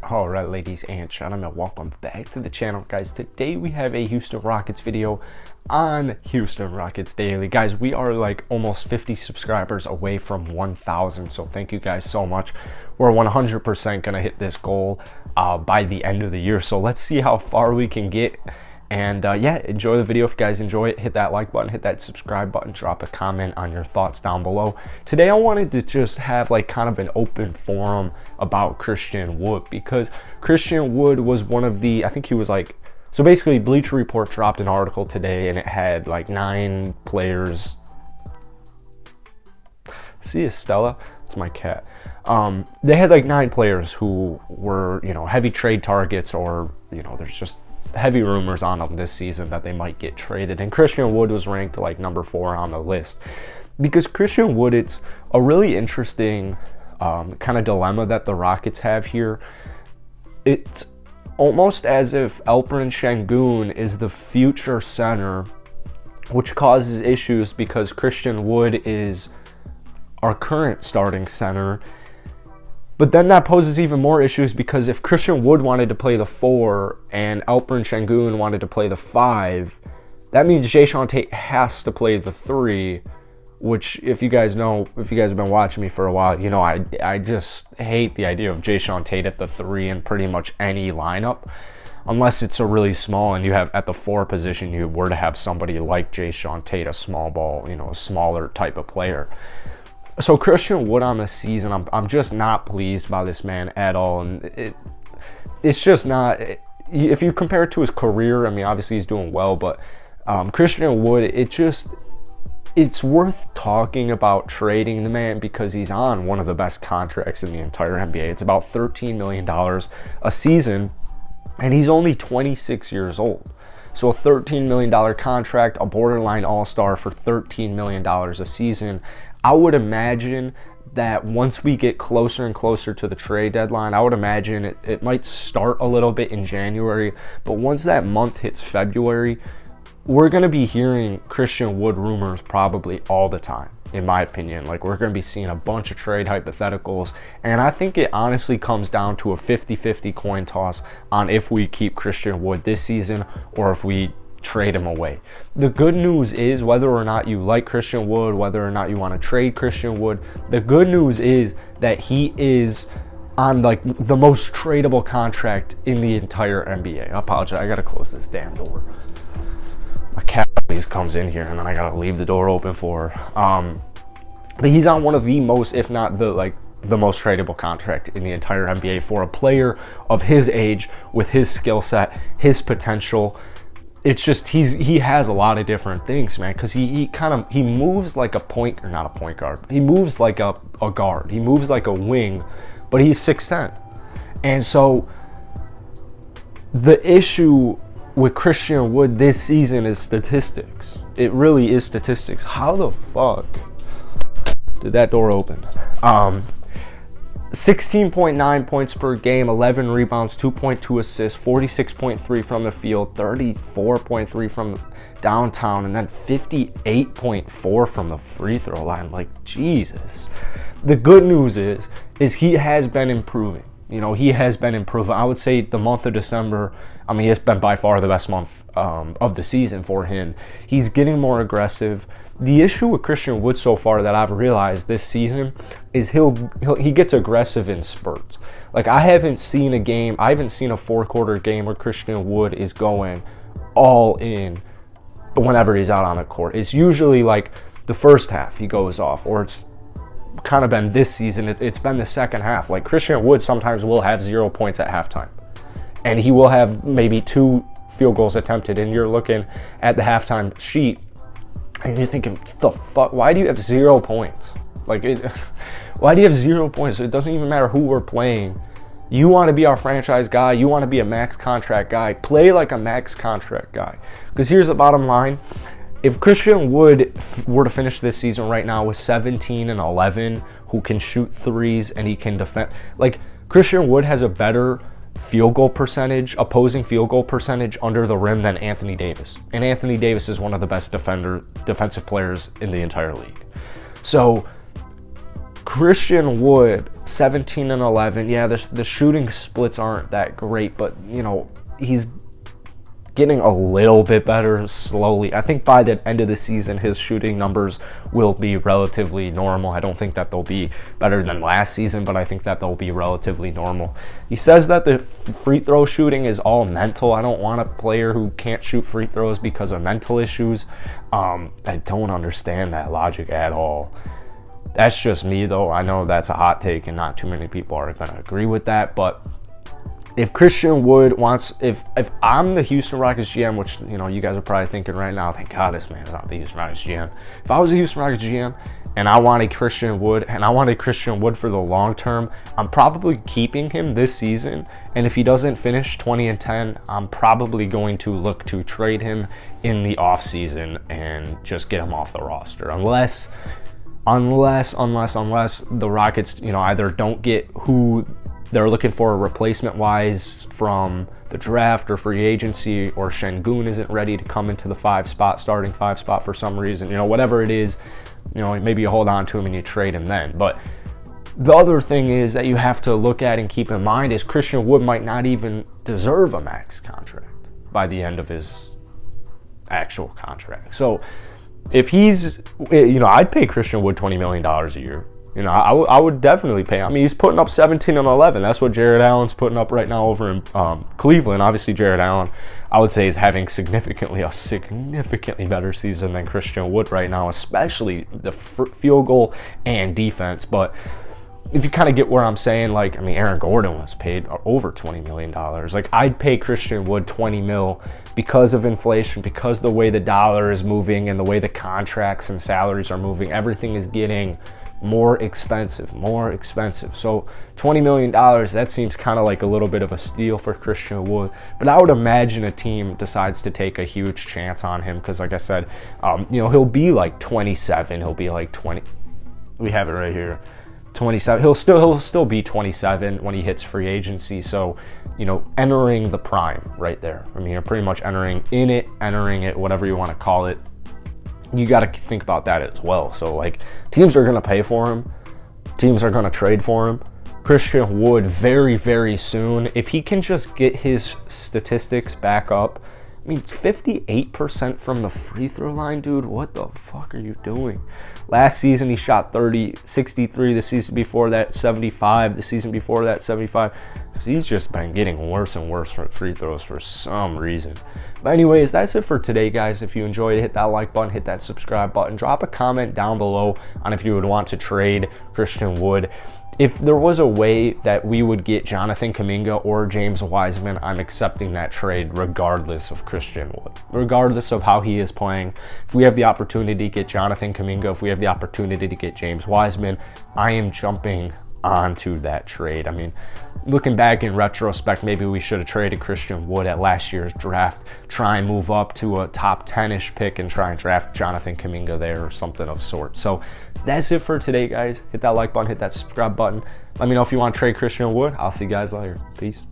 All right, ladies and gentlemen, welcome back to the channel, guys. Today we have a Houston Rockets video on Houston Rockets Daily. Guys, we are like almost 50 subscribers away from 1,000, so thank you guys so much. We're 100% gonna hit this goal by the end of the year, so let's see how far we can get. And yeah, enjoy the video. If you guys enjoy it, hit that like button, hit that subscribe button, drop a comment on your thoughts down below. Today I wanted to just have like kind of an open forum about Christian Wood, because Christian Wood was one of the, I think he was like, so basically Bleacher Report dropped an article today and it had like 9 players. See Estella? It's my cat. They had like 9 players who were, you know, heavy trade targets, or, you know, there's just heavy rumors on them this season that they might get traded, and Christian Wood was ranked like number 4 on the list. Because Christian Wood, it's a really interesting kind of dilemma that the Rockets have here. It's almost as if Alperen Sengun is the future center, which causes issues because Christian Wood is our current starting center. But then that poses even more issues, because if Christian Wood wanted to play the 4 and Alperen Sengun wanted to play the 5, that means Jae'Sean Tate has to play the 3, which, if you guys know, if you guys have been watching me for a while, you know I just hate the idea of Jae'Sean Tate at the 3 in pretty much any lineup, unless it's a really small and you have at the 4 position you were to have somebody like Jae'Sean Tate, a small ball, you know, a smaller type of player. So Christian Wood on the season, I'm just not pleased by this man at all, and it's just not. If you compare it to his career, I mean, obviously he's doing well, but Christian Wood, it's worth talking about trading the man because he's on one of the best contracts in the entire NBA. It's about $13 million a season, and he's only 26 years old. So a $13 million contract, a borderline all-star for $13 million a season. I would imagine that once we get closer and closer to the trade deadline, I would imagine it might start a little bit in January, but once that month hits February, we're going to be hearing Christian Wood rumors probably all the time, in my opinion. Like, we're going to be seeing a bunch of trade hypotheticals, and I think it honestly comes down to a 50-50 coin toss on if we keep Christian Wood this season or if we trade him away. The good news is, whether or not you like Christian Wood, whether or not you want to trade Christian Wood, the good news is that he is on like the most tradable contract in the entire NBA. I apologize, I gotta close this damn door. My cat always comes in here and then I gotta leave the door open for her. But he's on one of the most, if not the most tradable contract in the entire NBA for a player of his age, with his skill set, his potential. It's just he has a lot of different things, man, because he moves like a point, or not a point guard. He moves like a guard. He moves like a wing, but he's 6'10". And so the issue with Christian Wood this season is statistics. It really is statistics. How the fuck did that door open? 16.9 points per game, 11 rebounds, 2.2 assists, 46.3 from the field, 34.3 from downtown, and then 58.4 from the free throw line. Like, Jesus. The good news is he has been improving. You know, he has been improving. I would say the month of December, I mean, it's been by far the best month of the season for him. He's getting more aggressive. The issue with Christian Wood so far that I've realized this season is he gets aggressive in spurts. Like, I haven't seen a 4-quarter game where Christian Wood is going all in whenever he's out on the court. It's usually like the first half he goes off, or it's kind of been this season, it's been the second half. Like, Christian Wood sometimes will have 0 points at halftime, and he will have maybe 2 field goals attempted, and you're looking at the halftime sheet and you're thinking, the fuck, why do you have 0 points? Like, why do you have 0 points? It doesn't even matter who we're playing. You want to be our franchise guy, you want to be a max contract guy, play like a max contract guy. Because here's the bottom line: if Christian Wood were to finish this season right now with 17 and 11, who can shoot threes and he can defend, like, Christian Wood has a better opposing field goal percentage under the rim than Anthony Davis. And Anthony Davis is one of the best defensive players in the entire league. So Christian Wood, 17 and 11. Yeah, the shooting splits aren't that great, but, you know, he's getting a little bit better slowly. I think by the end of the season, his shooting numbers will be relatively normal. I don't think that they'll be better than last season, but I think that they'll be relatively normal. He says that the free throw shooting is all mental. I don't want a player who can't shoot free throws because of mental issues. I don't understand that logic at all. That's just me, though. I know that's a hot take, and not too many people are going to agree with that, but if Christian Wood wants, if I'm the Houston Rockets GM, which, you know, you guys are probably thinking right now, thank God this man is not the Houston Rockets GM. If I was a Houston Rockets GM and I wanted Christian Wood, for the long term, I'm probably keeping him this season. And if he doesn't finish 20 and 10, I'm probably going to look to trade him in the offseason and just get him off the roster. Unless the Rockets, you know, either don't get who they're looking for replacement-wise from the draft or free agency, or Şengün isn't ready to come into the starting five spot for some reason. You know, whatever it is, you know, maybe you hold on to him and you trade him then. But the other thing is that you have to look at and keep in mind is Christian Wood might not even deserve a max contract by the end of his actual contract. So if he's, you know, I'd pay Christian Wood $20 million a year. You know, I would definitely pay. I mean, he's putting up 17 and 11. That's what Jared Allen's putting up right now over in Cleveland. Obviously, Jared Allen, I would say, is having a significantly better season than Christian Wood right now, especially the field goal and defense. But if you kind of get where I'm saying, like, I mean, Aaron Gordon was paid over $20 million. Like, I'd pay Christian Wood $20 million because of inflation, because the way the dollar is moving and the way the contracts and salaries are moving. Everything is getting more expensive. So $20 million, that seems kind of like a little bit of a steal for Christian Wood. But I would imagine a team decides to take a huge chance on him because, like I said, you know, he'll be like 27. He'll be like 20. We have it right here. 27. He'll still be 27 when he hits free agency. So, you know, entering the prime right there. I mean, you're pretty much entering it, whatever you want to call it. You got to think about that as well. So, like, teams are going to pay for him. Teams are going to trade for him. Christian Wood very, very soon, if he can just get his statistics back up. I mean, 58% from the free throw line, dude. What the fuck are you doing? Last season, he shot 63. The season before that, 75. The season before that, 75. He's just been getting worse and worse for free throws for some reason. But anyways, that's it for today, guys. If you enjoyed it, hit that like button, hit that subscribe button. Drop a comment down below on if you would want to trade Christian Wood. If there was a way that we would get Jonathan Kuminga or James Wiseman, I'm accepting that trade regardless of Christian Wood. Regardless of how he is playing. If we have the opportunity to get Jonathan Kuminga, if we have the opportunity to get James Wiseman, I am jumping onto that trade. I mean, looking back in retrospect, maybe we should have traded Christian Wood at last year's draft, try and move up to a top 10-ish pick and try and draft Jonathan Kuminga there or something of sort. So that's it for today, guys. Hit that like button, hit that subscribe button. Let me know if you want to trade Christian Wood. I'll see you guys later. Peace.